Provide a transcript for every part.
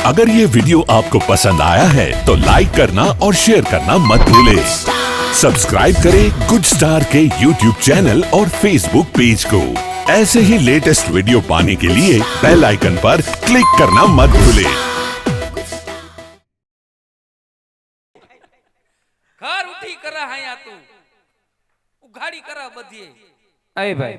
अगर ये वीडियो आपको पसंद आया है तो लाइक करना और शेयर करना मत भूलें। सब्सक्राइब करें गुड स्टार के यूट्यूब चैनल और फेसबुक पेज को। ऐसे ही लेटेस्ट वीडियो पाने के लिए बेल आइकन पर क्लिक करना मत भूलें। घर उठी करा हाया तू उघाड़ी करा बधी अरे भाई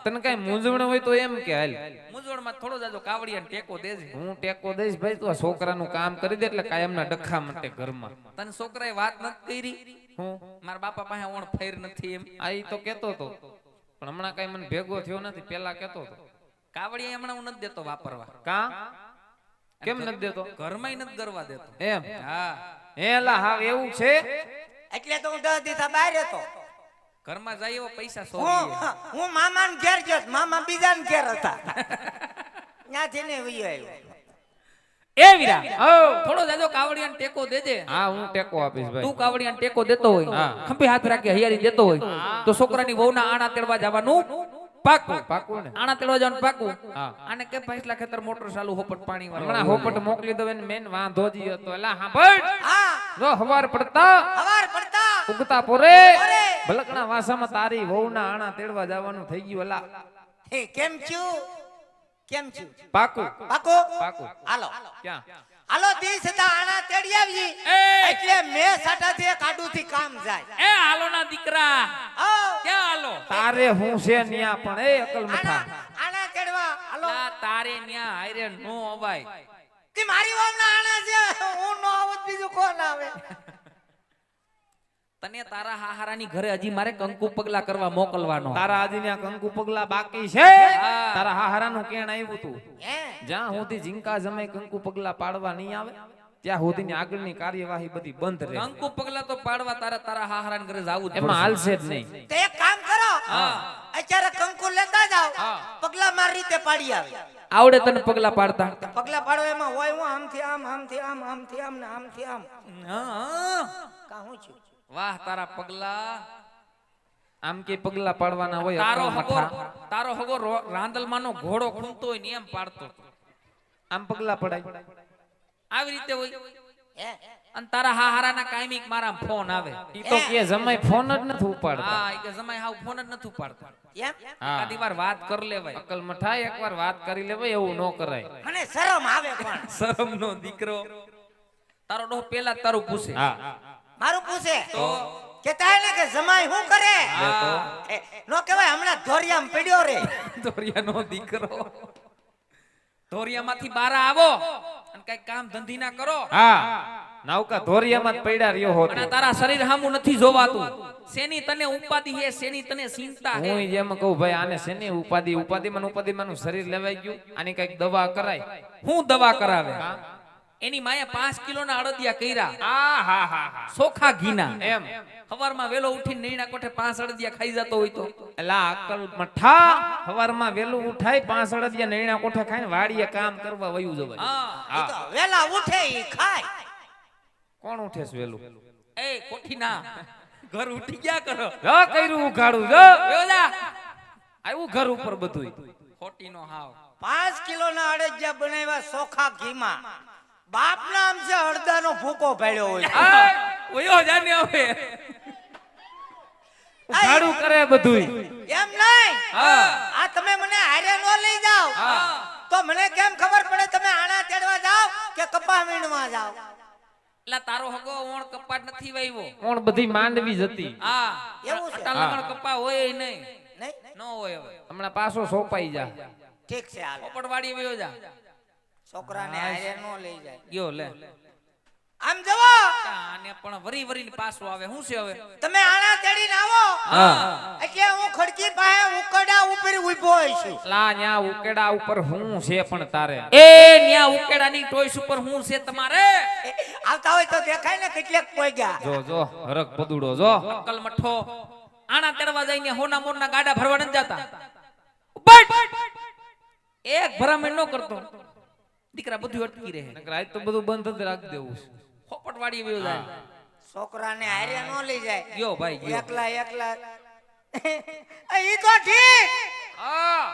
तने कई मूंझवण હોય તો એમ કે હાલ મૂંઝવણ માં થોડો જાજો કાવડિયાને ટેકો દેજે હું ટેકો દઈશ ભાઈ તું આ છોકરાનું કામ કરી દે એટલે કાયમના ડખા માટે ઘરમાં તને છોકરાએ વાત નથી કરી હું મારા બાપા પાસે ઓણ ફેર નથી એમ આ ઈ તો કેતો તો પણ હમણાં કઈ મને ભેગો થયો નથી પેલા કેતો તો કાવડિયા હમણાં હું નથી દેતો વાપરવા કા કેમ નથી દેતો ઘરમાં નથી ગરવા દેતો એમ હા હેલા હા એવું છે એટલે તો હું 10 દિવસ બહાર હતો ઘરમાં જાય એવો પૈસા હું સોરીએ હું મામાને ઘેર ગયો મામા બીજાને ઘેર હતા ત્યાંથી ને વયો આવ્યો એ વીરા ઓ થોડો જાજો કાવડિયાને ટેકો દેજે હા હું ટેકો આપીશ ભાઈ તું કાવડિયાને ટેકો દેતો હોય હા. ખંભે હાથ રાખી હૈયારી દેતો હોય તો છોકરાની વહુના આણા તેડવા જવાનું પાકું પાકું ને આણા તેડવા જવાનું પાકું હા. આને કે ભાઈસલા ખેતર મોટર ચાલુ હોપટ પાણી હમણાં વાળો હોપટ મોકલી દો ને મેન વાંધો જી હતો એલા સાંભળ હા જો હવાર પડતા હવાર પડતા ઉગતા પોરે પોરે. ભલકણા વાસામાં તારી વહુના આણા તેડવા જવાનું થઈ ગયું એલા હે કેમ છું પાકું પાકો પાકું હાલો ક્યાં હાલો દી સદા આણા તેડી આવી એ! એટલે મે સાટાથી એક આડુથી કામ જાય એ હાલો ના દીકરા આવ ક્યાં હાલો તારે હું છે ન્યા પણ એ અકલ મઠા આણા તેડવા હાલો લા તારે ન્યા હારે નો અવાય કે મારી વામના આણા છે હું નો આવત બીજું કોણ આવે તને તારા હાહારાની ઘરે હજી મારે કંકુ પગલા કરવા મોકલવાનો તારા આજી ન્યા કંકુ પગલા બાકી છે હા. તારા હાહારાનું કેણ આવ્યું તું હે જ્યાં સુધી ઝીંકા જમાઈ કંકુ પગલા પાડવા નહીં આવે ત્યાં સુધીની આગળની કાર્યવાહી બધી બંધ રહે કંકુ પગલા તો પાડવા તારા હાહારાની ઘરે જાવું જ એમાં પડશે. હાલશે જ નહીં તો એક કામ કરો હા. અત્યારે કંકુ લેતા જાઓ હા. પગલા મારી રીતે પાડી આવે આવડે તને પગલા પાડતા પગલા પાડો એમાં હોય હું આમથી આમ આમથી આમ આમથી આમ ને આમથી આમ હા. કા હું છું વાહ તારા પગલા આમ કે પગલા પાડવાના હોય તારો અકલ હગો મઠા તારો હગો રાંદલમાંનો ઘોડો ખૂંતો હોય ને એમ પાડતો આમ પગલા પડાય આવી રીતે હોય હે અને તારા હાહારાના કાયમિક મારા ફોન આવે ઈ તો કે જમાઈ ફોન જ નથી ઉપાડતા હા ઈ કે જમાઈ હાવ ફોન જ નથી ઉપાડતા એમ હા એકાદી વાર વાત કર લેવાય અકલ મઠા એકવાર વાત કરી લેવાય એવું ન કરાય મને શરમ આવે પણ શરમનો દીકરો તારો ડોહ પેલા જ તારું પૂછે હા મારું પૂછે તો કે તારે કે જમાઈ શું કરે હા. એ, નો કહેવાય હમણાં ધોરિયામાં પડ્યો રે ધોરિયાનો દીકરો ધોરિયામાંથી બહાર આવો અને કઈ કામ ધંધી ના કરો હા નાવકા ધોરિયામાં જ પડ્યા રહ્યો હોત અને આ તારા શરીર હામું નથી જોવાતું શેની તને ઉપાધિ હે શેની તને ચિંતા હે હું જેમ કહું ભાઈ આને શેની ઉપાધિ માનું શરીર લેવાઈ ગયું આની કઈક દવા કરાય હું દવા કરાવે એની માએ 5 કિલોના અડદિયા કર્યા આ હા હા હા ચોખા ઘીના એમ સવારમાં વેલો ઉઠીને નૈણા કોઠે 5 અડદિયા ખાઈ જતો હોય તો એલા અકલ મઠા સવારમાં વેલું ઉઠાય 5 અડદિયા નૈણા કોઠે ખાઈને વાડીએ કામ કરવા વયું જવાય હા ઈ તો વેલા ઉઠે ઈ ખાય કોણ ઉઠે છે વેલું એ કોઠી ના ઘર ઉઠી ગયા કરો જો કર્યું ઉઘાડું જો વેલા આવ્યું ઘર ઉપર બધુંય ખોટી નો હાવ 5 કિલોના અડદિયા બનાવ્યા ચોખા ઘીમાં બાપ નામ છે અડદાનો ભૂકો ભેળ્યો હોય ઓયો જાને હવે ઉઘાડું કરે બધુંય એમ નહીં હા આ તમે મને હારે નો લઈ જાઓ તો મને કેમ ખબર પડે તમે આણા તેડવા જાઓ કે કપા વીણવા જાઓ એટલે તારો હગો ઓણ કપાટ નથી વાવ્યો કોણ બધી માંડવી જતી હા એવું છે? અટાલગણ કપા હોય નહીં નહીં ન હોય હવે હમણાં પાછો સોપાઈ જા ઠીક છે હાલો પોપટવાડી વયો જા છોકરાને હારે નો લઈ જાય ગયો લે આમ જવો આને પણ વરી વરીને પાછો આવે શું છે હવે તમે આણા તેડીને આવો હા એટલે હું ખડકી પાસે ઉકડા ઉપર ઊભો છું લા ન્યા ઉકેડા ઉપર હું છે પણ તારે એ ન્યા ઉકેડાની ટોઈસ ઉપર હું છે તમારે આવતા હોય તો દેખાય ને કેટલેક પોઈ ગયા જો જો હરક પદુડો જો અકલ મઠો આણા તેડવા જઈને હોના મોરના ગાડા ભરવા ન જાતા બટ એક ભરામણ ન કરતો દીકરા બધું અટકી રહે નકર આજ તો બધું બંધ જ રાખી દેવું છે પોપટવાડી વયો જાય છોકરાને હારે નો લઈ જાય ગયો ભાઈ ગયો એકલા એકલા ઈ તો ઠીક હા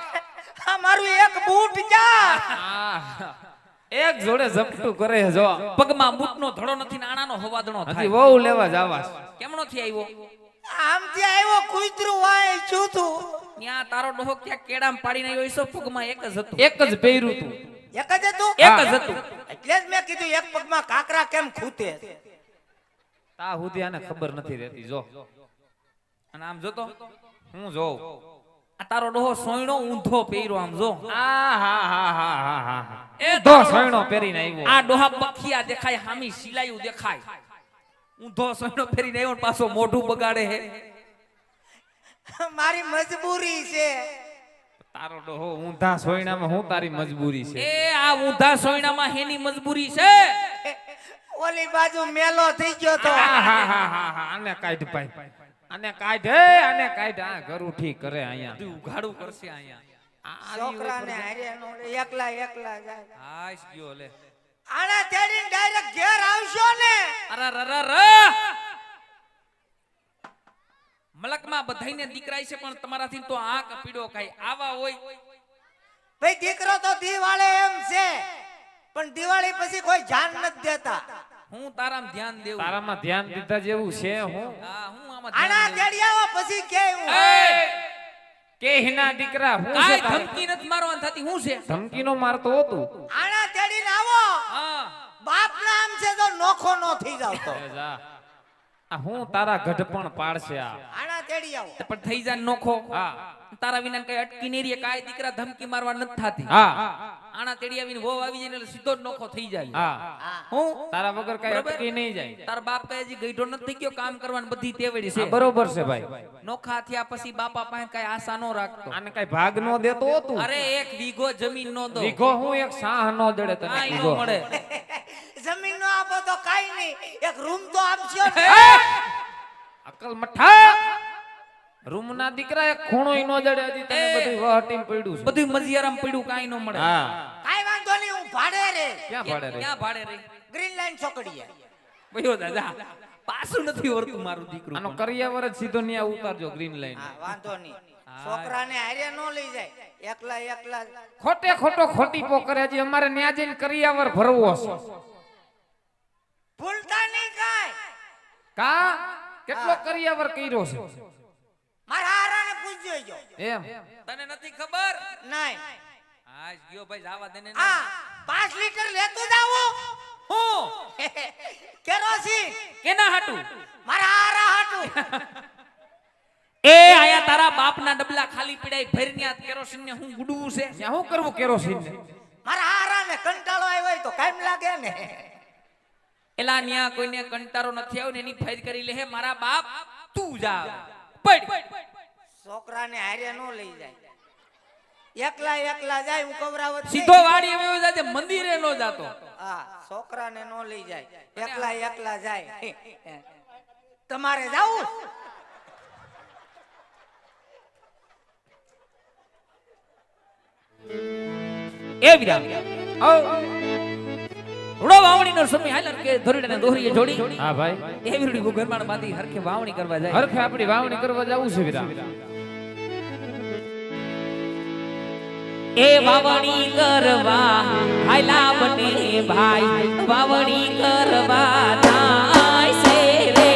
આ મારું એક બૂટ જા આ એક જોડે ઝપટું કરે છે જો પગમાં બૂટનો ધડો નથી ને આણાનો હવાદણો હજી થાય વહુ લેવા જાવા કેમનો થી આવ્યો આમથી આવ્યો કૂતરું વાય છું તું ત્યાં તારો ડોહો ક્યાં કેડામ પાડીને આવ્યો હશો પગમાં એક જ હતું એક જ પહેર્યું તું એક જ હતું એક જ હતું એટલે જ મેં કીધું એક પગમાં કાકરા કેમ ખૂતે તા સુધી આને ખબર નથી રહેતી જો અને આમ જોતો હું જોઉં આ તારો ડોહો સોયણો ઊંધો પહેર્યો આમ જો આ હા હા હા હા હા એ ધો તારો સોયણો પહેરીને આવ્યો આ ડોહા પખિયા દેખાય હામી સિલાયું દેખાય ઊંધો સોયણો પહેરીને આવ્યો ને પાછો મોઢું બગાડે હે મારી મજબૂરી છે તારો ડોહો ઊંધા સોયણામાં હું તારી મજબૂરી છે એ આ ઊંધા સોયણામાં હેની મજબૂરી છે ઓલી બાજુ મેલો થઈ ગયો તો હા હા હા હા હા આને કાઢ ભાઈ આને કાઢ હે આને કાઢ આ ઘરું ઠીક કરે અહીંયા તું ઉઘાડું કરશે અહીંયા છોકરાને હારે નો લે, એકલા એકલા જાય હાશ ગયો લે આને તેડીને ડાયરેક્ટ ઘેર આવશો ને અરે ર મલકમાં બધાયને દીકરાય છે પણ તમારાથી તો આંખ પીડો કાઈ આવા હોય ભાઈ દીકરો તો દિવાળે એમ છે પણ દિવાળી પછી કોઈ ધ્યાન નથી દેતા હું તારામાં ધ્યાન દેવું તારામાં ધ્યાન દીધા જેવું છે હું હા હું આમાં આના ધ્યાન દેવું તેડી આવો પછી કે હું એ કે હિના દીકરા હું છે કાઈ તારે? ધમકી નથી મારવાની થતી હું છે ધમકીનો મારતો હતું આના તેડીને આવો હા બાપ નામ છે તો નોખો નો થઈ જાવ તો એ જા. આ હું તારા ગઢપણ પાડશે આ આના તેડી આવો પણ થઈ જાય નોખો હા તારા વિના કઈ અટકી નહીં રહે કાઈ દીકરા ધમકી મારવા નથી થાતી હા આના તેડી આવીને વહુ આવી જાય ને એટલે સીધો જ નોખો થઈ જાય હા હું તારા વગર કઈ બરોબર? અટકી નહીં જાય તાર બાપ કઈ હજી ગઈઢો નથી થઈ ગયો કામ કરવાની બધી તેવડી છે આ બરોબર છે ભાઈ નોખા થયા પછી બાપા પાસે કઈ આશા નો રાખતો આને કઈ ભાગ નો દેતો હતું અરે એક વીઘો જમીન નો દો વીઘો હું એક સાહ નો જડે તને કાંઈ કીધો નો મળે જમીન નો આપો તો કાઈ નહીં એક રૂમ તો આપશો ને અકલ મઠા રૂમ ના દીકરા એક ખૂણો નો જડે હજી તને બધું વહટીમ પડ્યું છે બધું મજીયારામ પડ્યું કાંઈ નો મળે હા કાઈ વાંધો નહીં હું ભાડે રે ક્યાં ભાડે રે ક્યાં ભાડે રહી ગ્રીન લાઈન ચોકડીએ ભયો દાદા પાછું નથી વળતું મારું દીકરું આનો કરિયાવર જ સીધો ન્યા ઉતારજો ગ્રીન લાઈન હા વાંધો નહીં છોકરાને હારે નો લઈ જાય એકલા એકલા ખોટે ખોટો ખોટીપો કરે હજી અમારે ન્યા જઈને કરિયાવર ભરવો છે ભૂલતા નહીં કાઈ કા કેટલો કરિયાવર કર્યો છે મારા હારાને પૂછજો જો એમ તને નથી ખબર નહીં હાશ ગયો ભાઈ જાવા દે ને આ 5 લીટર લેતો જાવો હું કેરોસીન કેના હાટું મારા હારા હાટું એ આયા તારા બાપના ડબલા ખાલી પીડાય ભરન્યા કેરોસીન ને હું ગુડવું છે ન્યા શું કરવું કેરોસીન ને મારા હારાને કંટાળો આવ્યો હોય તો કામ લાગે ને એલા ન્યા કોઈને કંટારો નથી આવ્યો ને એની ફેર કરી લે હે મારા બાપ તું જા પડ છોકરાને હારે નો લઈ જાય એકલા એકલા જાય હું કવરાવત સીધો વાડી આવ્યો જાજે મંદિરે નો જાતો હા છોકરાને નો લઈ જાય એકલા એકલા જાય તમારે જાવું એ વિરામ ઉડો વાવણીનો સમય હાલર કે ધોરીને દોરીએ જોડી હા ભાઈ એ વિરડી ઘરમાળ બાંધી હરખે વાવણી કરવા જાય હરખે આપણી વાવણી કરવા જવું છે વિરા એ વાવણી કરવા હાયલા બને ભાઈ વાવણી કરવા જાય છે રે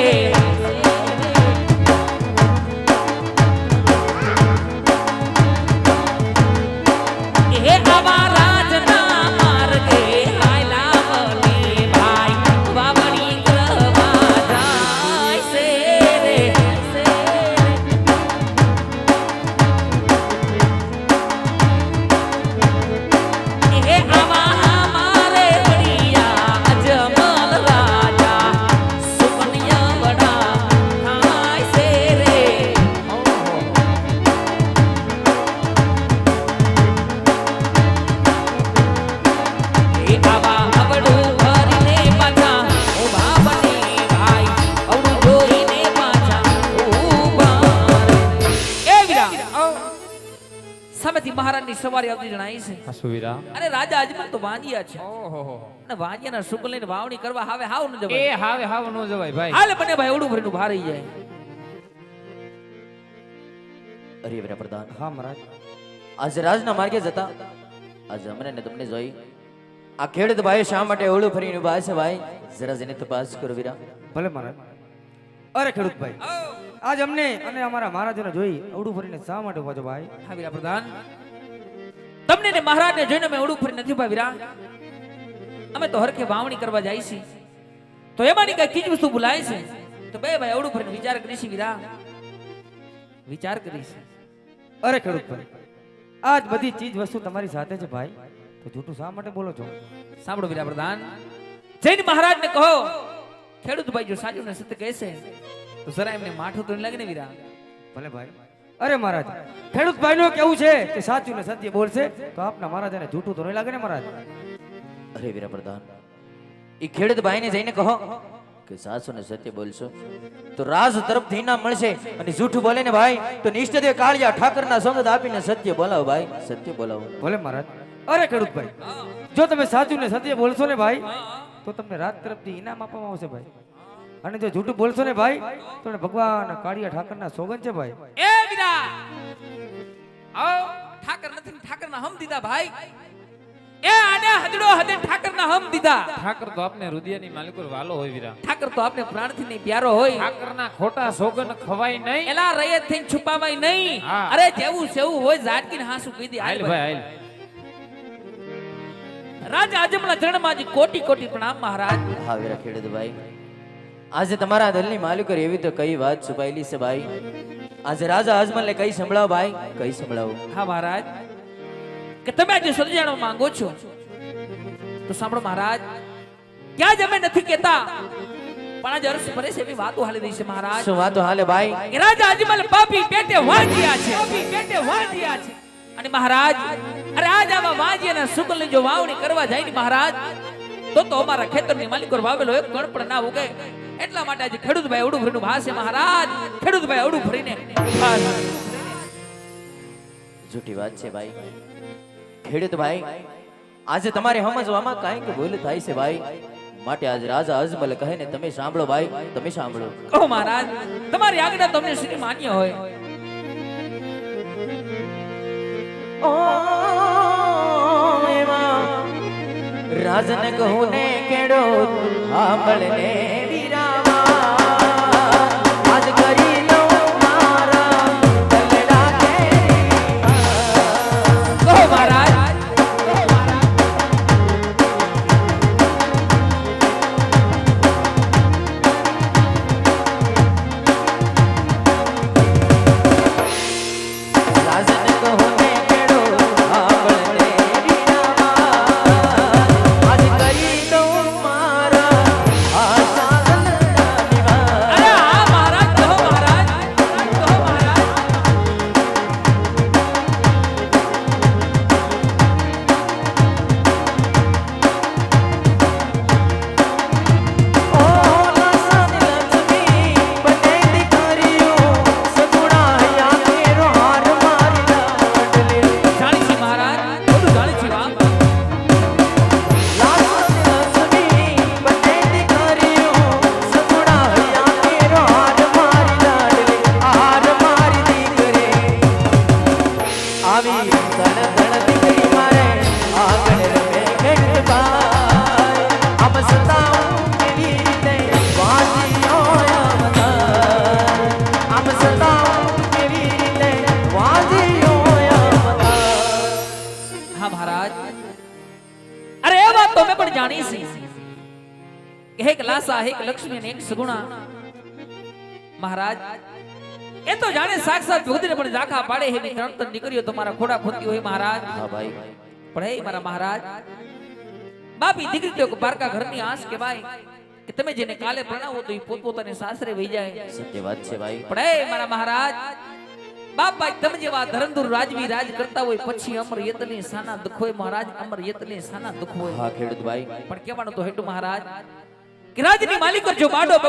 એ આવા રાજના માર્ગે હાયલા બને ભાઈ વાવણી કરવા જાય છે રે એ આવા મારે બડિયા અજમલ રાજા સુકન્યા બડા થાય છે રે એ આવા અવડું ભરીને પાછા ઉભા બને ભાઈ અવડું જોઈને પાછા ઉભા એ વિરામ સામેથી મહારાજની સવારી આવતી જણાય છે હાસુ વિરા અરે રાજા અજમલ તો વાંજિયા છે ઓહો અને વાંજિયાના શુક્લ લઈને વાવણી કરવા હવે હાવ ન એ જવાય હાવે હાવ નો જવાય ભાઈ હાલે બને ભાઈ ઓડું ભરીનું ભારી જાય અરે વીરા પ્રધાન હા મહારાજ આજે રાજના માર્ગે જતા આજે અમને ને તમને જોઈ આ ખેડૂત ભાઈ શા માટે ઓળું ફરીને ઉભા છે ભાઈ? જરા જેને તપાસ કરો વીરા. ભલે મહારાજ. અરે ખેડૂત ભાઈ, આજ અમને અને અમારા મહારાજને જોઈ અવડું ફરીને શા માટે ઉભા છો ભાઈ? હા વીરા પ્રધાન, તમને ને મહારાજને જોઈને અમે ઓળું ફરી નથી ઉભા વીરા. અમે તો હરખે વાવણી કરવા જાય છે, તો એમાંની કઈ ચીજ વસ્તુ ભૂલાય છે, તો બે ભાઈ ઓળું ફરીને વિચાર કરીશું વીરા, વિચાર કરીશું. અરે ખેડૂત ભાઈ, આજ બધી ચીજ વસ્તુ તમારી સાથે છે ભાઈ, તો જૂઠું શા માટે બોલો છો? સાંભળો વીરા પ્રધાન, જૈન મહારાજને કહો ખેડૂત ભાઈ જો સાચું ને સત્ય કહેશે તો જરા એમને માઠું તો લાગે ને વીરા. ભલે ભાઈ. અરે મહારાજ, ખેડૂત ભાઈનું કેવું છે કે સાચું ને સત્ય બોલશે તો આપના મહારાજાને જૂઠું તો નહીં લાગે ને મહારાજ? અરે વીરા પ્રધાન, એ ખેડૂત ભાઈને જઈને કહો કે સાચું ને સત્ય બોલશો તો રાજ તરફથી ઇનામ મળશે, અને જૂઠું બોલે ને ભાઈ તો નિષ્ઠદેવ કાળિયા ઠાકરના સંગત આપીને સત્ય બોલાવો ભાઈ, સત્ય બોલાવો. ભલે મહારાજ. અરે ખેડૂત ભાઈ, જો તમે સાચું ને સત્ય બોલશો ને ભાઈ તો તમને રાત તરફથી ઇનામ આપવામાં આવશે ભાઈ, અને જો જૂઠું બોલશો ને ભાઈ તો ભગવાન કાળિયા ઠાકરના સોગન છે ભાઈ. એ વીરા, આવ ઠાકર નથી ને ઠાકરના હમ દીધા ભાઈ. એ આને હદડો હદે ઠાકરના હમ દીધા. ઠાકર તો આપને રુદિયાની માલિકો વાલો હોય વીરા. ઠાકર તો આપણે પ્રાણથી નહીં પ્યારો હોય. ઠાકરના ખોટા સોગન ખવાય નહીં. એલા રયત થઈને છુપાવાય નહીં. હા. અરે જેવું સેવું હોય ઝાટકીને હાસુ કહી દે. હાલ ભાઈ હાલ. રાજા આજમના ચરણમાં જ કોટી કોટી પ્રણામ મહારાજ. હા વીરા ખેડૂત ભાઈ, આજે તમારા દિલની માલિકો એવી તો કઈ વાત છુપાયેલી છે ભાઈ? આજે રાજા અજમલને કઈ સંભળાવો ભાઈ, કઈ સંભળાવો. હા મહારાજ, કે તમે આજે સર્જાણવા માંગો છો તો સાંભળો મહારાજ, ક્યાં જ અમે નથી કહેતા પણ આજે અરસ ભરે છે એવી વાતો હાલી રહી છે મહારાજ. શું વાતો હાલે ભાઈ? કે રાજા અજમલ પાપી પેટે વાંજ્યા છે, પાપી પેટે વાંજ્યા છે. અને મહારાજ, અરે આજ આવા વાંજ્યાના શુકલની જો વાવણી કરવા જાય ને મહારાજ તો અમારા ખેતરની માલિકો વાવેલો એક કણ પણ ના ઉગે. એટલા માટે આજે ખેડૂતભાઈ અવડું ભરીને ભાસે મહારાજ, ખેડૂતભાઈ અવડું ભરીને ભાસે. જૂઠી વાત છે ભાઈ. ખેડૂત ભાઈ, આજે તમારે સમજવામાં કાંઈક ભૂલ થાય છે ભાઈ, માટે આજ રાજા અજમલ કહે ને તમે સાંભળો ભાઈ, તમે સાંભળો. કહો મહારાજ, તમારી આજ્ઞા તમને શ્રી માન્ય હોય. રાજન કહું ને ખેડૂત સાંભળને વીરાવા, આજ કરી લઉં મારા દલડા કેરી. કહો મહારાજ. રાજન કહું ને ખેડૂત સાંભળને વીરાવા, આજ કરી લઉં મારા આશા દલડા નિવા. અરે હા મહારાજ, કહો મહારાજ, કહો મહારાજ. જાણી છે મહારાજ, બધું જાણી છે વાત. આવી ધન ધન દીકરી મારે આગળ રમે ખેડ ભાઈ, આમ સતાવું કેવી રીતે વાજીઓ અવતાર, આમ સતાવું કેવી રીતે વાજીઓ અવતાર. હા મહારાજ, અરે એ વાત તો મેં પણ જાણી છે કે એક લાસા, એક લક્ષ્મી અને એક સગુણા. મહારાજ, એ તો જાણે સાક્ષાત ભગતને પણ ઝાંખા પાડે એવી ત્રણ ત્રણ દીકરીઓ તમારા ખોડા ખોદતી હોય મહારાજ. હા ભાઈ, પણ હે મારા મહારાજ, બાપી દીકરી તો એક બારકા ઘરની આંસ કહેવાય કે તમે જેને કાલે પ્રણાવો તો એ પોતપોતાને સાસરે વહી જાય. સત્ય વાત છે ભાઈ. પણ હે મારા મહારાજ, બાપા તમે જેવા ધરંધુર રાજવી રાજ કરતા હોય પછી અમર યતની સાના દુખ હોય મહારાજ, અમર યતની સાના દુખ હોય. હા ખેડૂત ભાઈ, પણ કહેવાનું તો હેઠું મહારાજ કે રાજની માલિકો જો બાડો